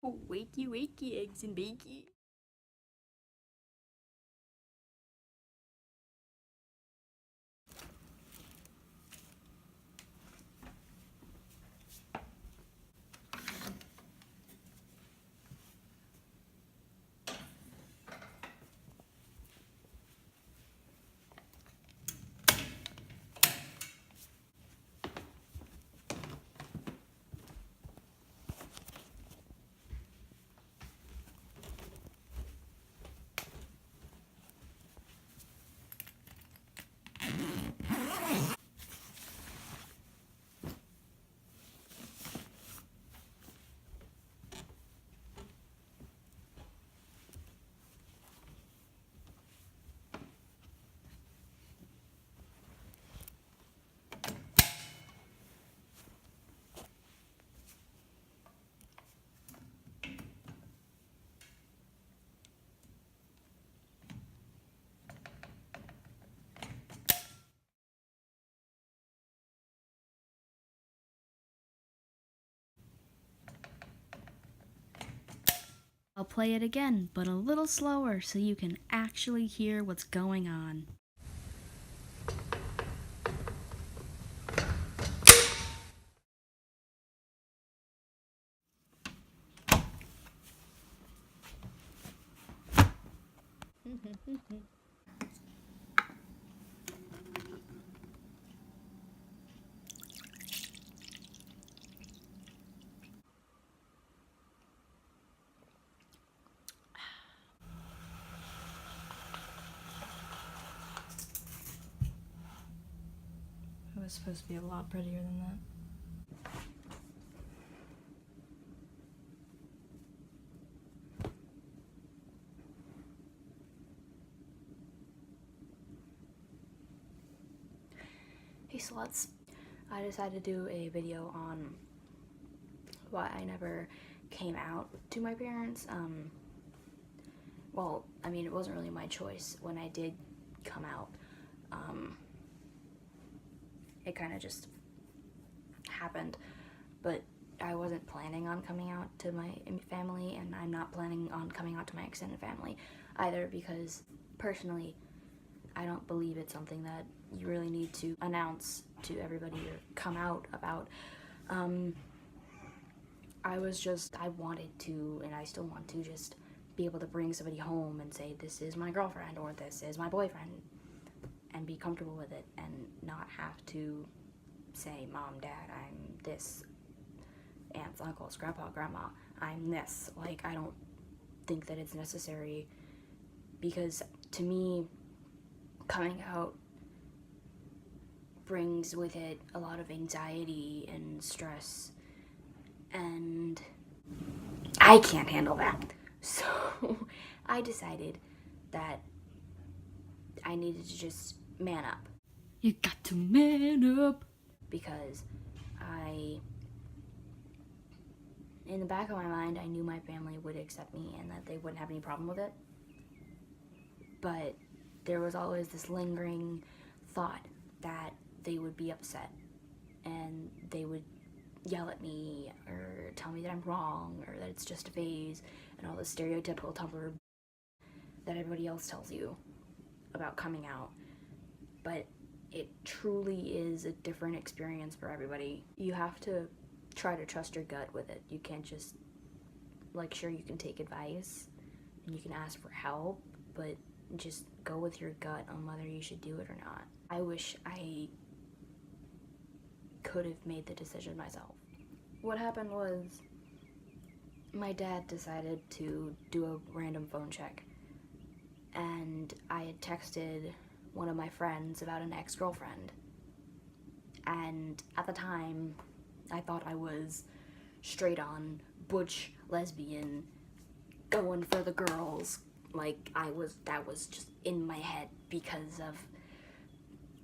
Oh, wakey, wakey, eggs and bakey. I'll play it again, but a little slower so you can actually hear what's going on. It was supposed to be a lot prettier than that. Hey sluts, I decided to do a video on why I never came out to my parents. Well, I mean, it wasn't really my choice when I did come out. It kind of just happened, but I wasn't planning on coming out to my family, and I'm not planning on coming out to my extended family either, because personally I don't believe it's something that you really need to announce to everybody or come out about. I wanted to, and I still want to, just be able to bring somebody home and say, this is my girlfriend or this is my boyfriend, and be comfortable with it and not have to say, Mom, Dad, I'm this, aunts, uncles, grandpa, grandma, I'm this. Like, I don't think that it's necessary, because to me, coming out brings with it a lot of anxiety and stress, and I can't handle that. So I decided that I needed to just man up. You got to man up. Because in the back of my mind, I knew my family would accept me and that they wouldn't have any problem with it. But there was always this lingering thought that they would be upset and they would yell at me or tell me that I'm wrong or that it's just a phase, and all the stereotypical Tumblr that everybody else tells you about coming out. But it truly is a different experience for everybody. You have to try to trust your gut with it. You can't just, like, sure, you can take advice and you can ask for help, but just go with your gut on whether you should do it or not. I wish I could have made the decision myself. What happened was, my dad decided to do a random phone check, and I had texted one of my friends about an ex-girlfriend, and at the time I thought I was straight on butch lesbian, going for the girls. Like, that was just in my head because of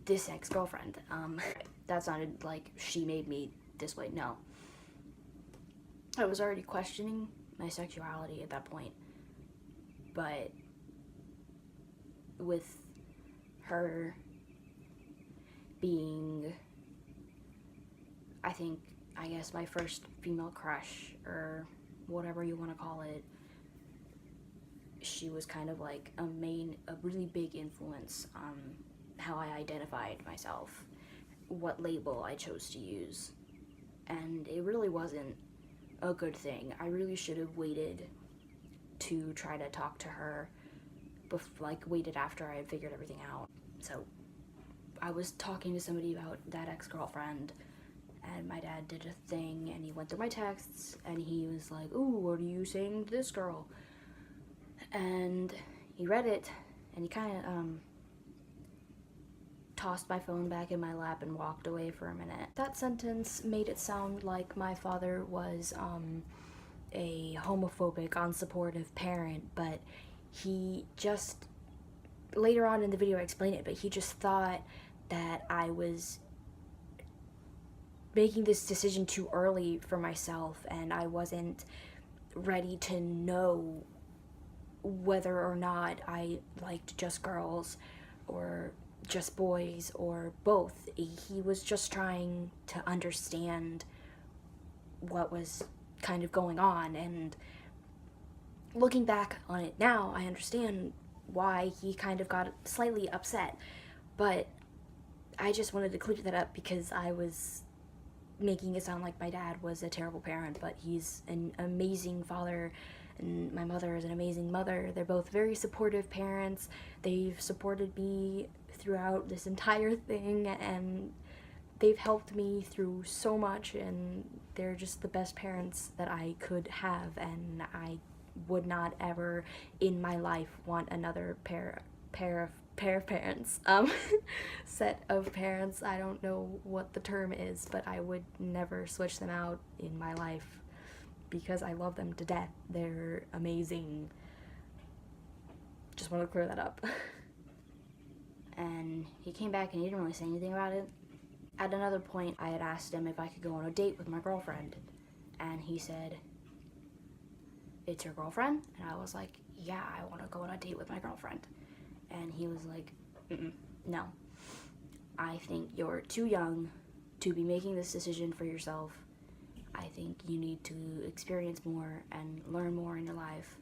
this ex-girlfriend. That sounded like she made me this way. No, I was already questioning my sexuality at that point, but with her being, I guess, my first female crush, or whatever you want to call it, she was kind of like a really big influence on how I identified myself, what label I chose to use. And it really wasn't a good thing. I really should have waited to try to talk to her, waited after I had figured everything out. So I was talking to somebody about that ex-girlfriend, and my dad did a thing, and he went through my texts, and he was like, "Ooh, what are you saying to this girl?" And he read it, and he kind of tossed my phone back in my lap and walked away for a minute. That sentence made it sound like my father was a homophobic, unsupportive parent, but he just, later on in the video I explain it, but he just thought that I was making this decision too early for myself, and I wasn't ready to know whether or not I liked just girls or just boys or both. He was just trying to understand what was kind of going on, and looking back on it now, I understand why he kind of got slightly upset, but I just wanted to clear that up because I was making it sound like my dad was a terrible parent, but he's an amazing father, and my mother is an amazing mother. They're both very supportive parents. They've supported me throughout this entire thing, and they've helped me through so much, and they're just the best parents that I could have, and I would not ever in my life want another pair of parents, set of parents. I don't know what the term is, but I would never switch them out in my life because I love them to death. They're amazing. Just want to clear that up. And he came back and he didn't really say anything about it. At another point, I had asked him if I could go on a date with my girlfriend, and he said, "It's your girlfriend?" And I was like, "Yeah, I want to go on a date with my girlfriend." And he was like, "No, I think you're too young to be making this decision for yourself. I think you need to experience more and learn more in your life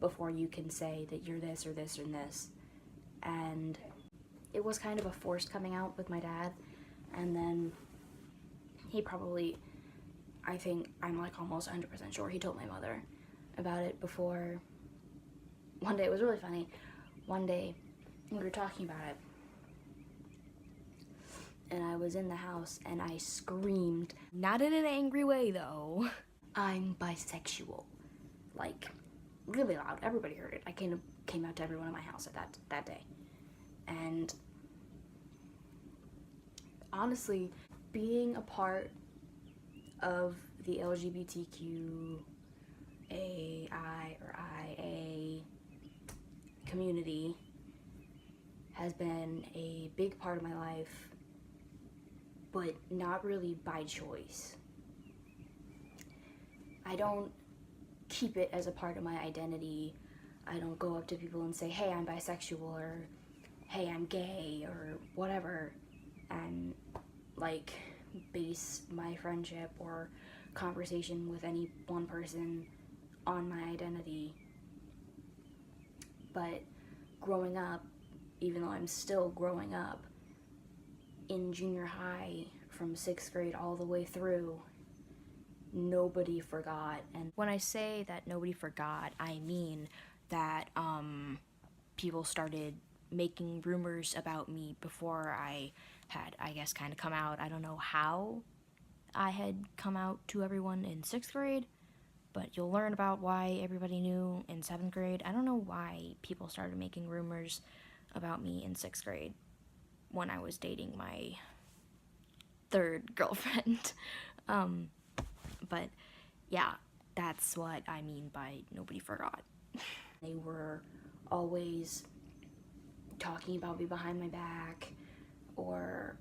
before you can say that you're this or this or this." And it was kind of a forced coming out with my dad, and then he probably, I think, I'm like almost 100% sure he told my mother about it before. One day, it was really funny. One day, we were talking about it, and I was in the house, and I screamed, not in an angry way though, "I'm bisexual." Like, really loud. Everybody heard it. I came out to everyone in my house at that day. And honestly, being a part of the LGBTQAI or IA community has been a big part of my life, but not really by choice. I don't keep it as a part of my identity. I don't go up to people and say, "Hey, I'm bisexual," or "Hey, I'm gay," or whatever, and like base my friendship or conversation with any one person on my identity. But growing up, even though I'm still growing up, in junior high, from 6th grade all the way through, nobody forgot. And when I say that nobody forgot, I mean that people started making rumors about me before I had, I guess, kind of come out. I don't know how I had come out to everyone in 6th grade, but you'll learn about why everybody knew in 7th grade. I don't know why people started making rumors about me in 6th grade when I was dating my 3rd girlfriend. But yeah, that's what I mean by nobody forgot. They were always talking about me behind my back or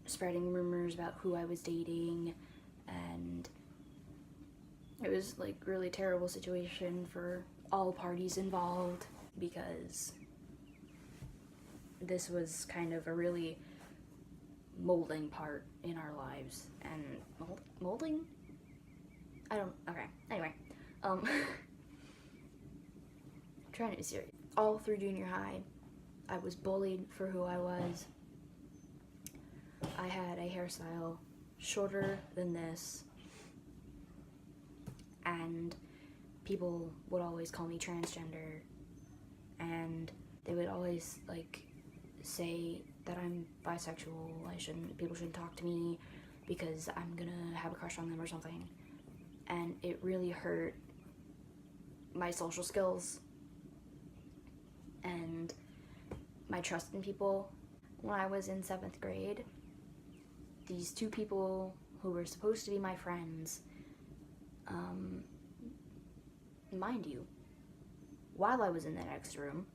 spreading rumors about who I was dating, and it was like really terrible situation for all parties involved because this was kind of a really molding part in our lives. And molding? Okay, anyway. Trying to be serious. All through junior high, I was bullied for who I was. I had a hairstyle shorter than this, and people would always call me transgender, and they would always like say that I'm bisexual. People shouldn't talk to me because I'm gonna have a crush on them or something. And it really hurt my social skills and my trust in people. When I was in 7th grade, these two people who were supposed to be my friends, mind you, while I was in the next room,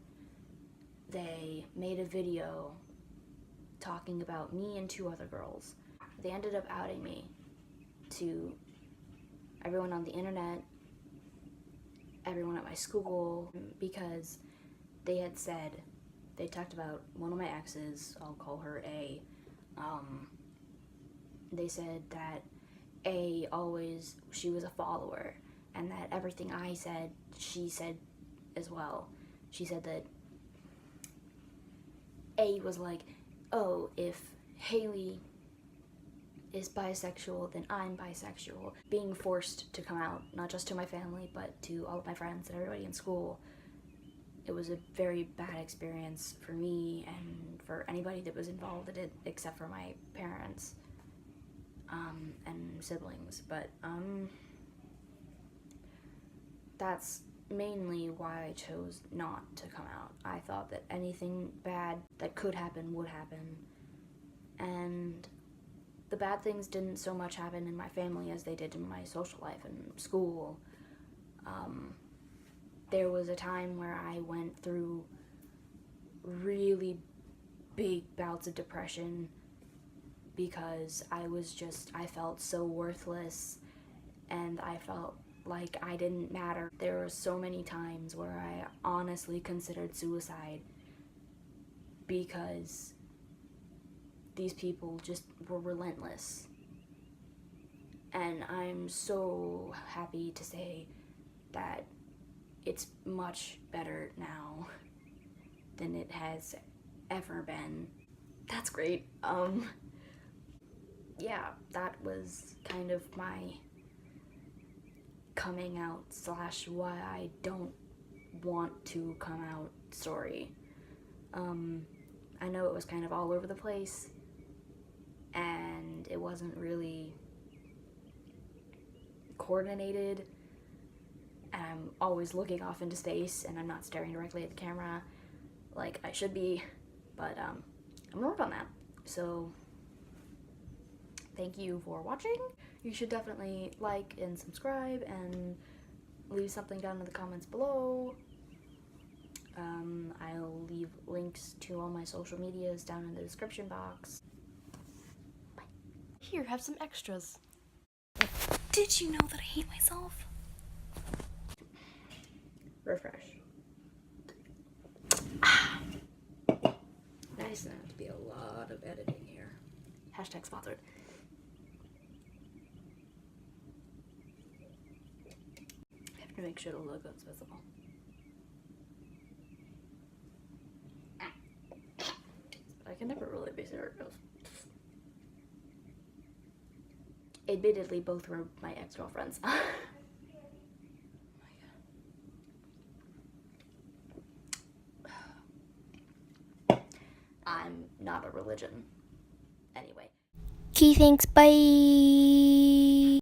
they made a video talking about me and 2 other girls. They ended up outing me to everyone on the internet, everyone at my school, because they talked about one of my exes, I'll call her A. They said that she was a follower, and that everything I said, she said as well. She said that A was like, oh, if Haley is bisexual, then I'm bisexual. Being forced to come out, not just to my family, but to all of my friends and everybody in school. It was a very bad experience for me and for anybody that was involved in it, except for my parents and siblings. But that's mainly why I chose not to come out. I thought that anything bad that could happen would happen, and the bad things didn't so much happen in my family as they did in my social life and school. There was a time where I went through really big bouts of depression because I felt so worthless, and I felt like I didn't matter. There were so many times where I honestly considered suicide because these people just were relentless. And I'm so happy to say that it's much better now than it has ever been. That's great. Yeah, that was kind of my coming out / why I don't want to come out story. I know it was kind of all over the place, and it wasn't really coordinated, and I'm always looking off into space, and I'm not staring directly at the camera like I should be, but I'm gonna work on that. So thank you for watching. You should definitely like and subscribe and leave something down in the comments below. I'll leave links to all my social medias down in the description box. Bye. Here, have some extras. Did you know that I hate myself? Refresh. Nice, and to be a lot of editing here. Hashtag sponsored. I have to make sure the logo is visible. But I can never really be serious. Admittedly, both were my ex-girlfriends. I'm not a religion. Anyway. Okay, thanks. Bye.